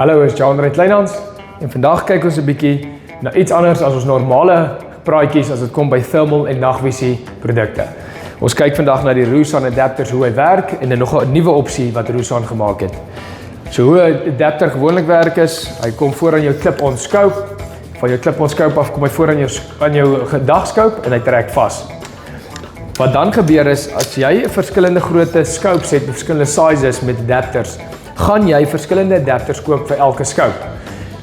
Hallo, is Jan Kleinhans en vandag kyk ons 'n bietjie na iets anders as ons normale praatjies as dit kom by thermal en nagvisie produkte. Ons kyk vandag na die Rusan adapters, hoe hy werk en nog 'n nuwe opsie wat Rusan gemaak het. So hoe 'n adapter gewoonlik werk is, hy kom voor aan jou clip-on scope. Van jou clip-on scope af kom hy voor aan jou dagscope en hy trek vas. Wat dan gebeur is, as jy verskillende grootte scopes het, verskillende sizes met adapters, gaan jy verskillende adapters koop vir elke scope.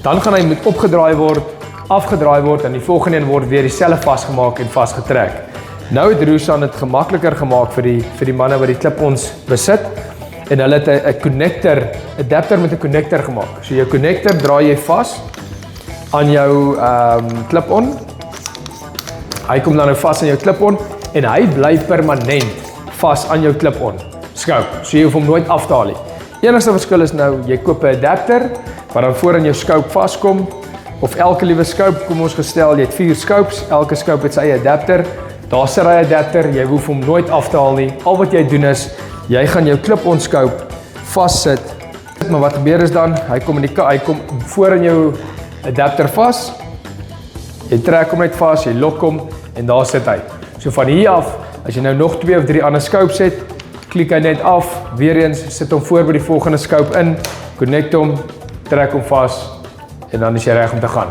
Dan gaan hy moet opgedraai word, afgedraai word en die volgende een word weer dieselfde vasgemaak en vasgetrek. Nou het Rusan dit gemakliker gemaak vir die manne wat die clip-ons besit en hulle het 'n adapter met 'n connector gemaak. So jou connector draai jy vas aan jou clip-on. Hy kom dan nou vas aan jou clip-on en hy bly permanent vas aan jou clip-on scope. So jy hoef hom nooit af te haal nie. Enigste verskil is nou, jy koop 'n adapter wat dan voor in jou scope vaskom, of elke liewe scope, kom ons gestel, jy het 4 scopes, elke scope het sy eie adapter, daar sit hy adapter, jy hoef hom nooit af te haal nie, al wat jy doen is, jy gaan jou clip-on scope vassit, maar wat gebeur is dan, hy kom voor in jou adapter vas, jy trek hom net vas, jy lok hom, en daar sit hy. So van hier af, as jy nou nog 2 of 3 ander scopes het, klik hy net af, weer eens, sit hom voor by die volgende scope in, connect hom, trek hom vas, en dan is jy reg om te gaan.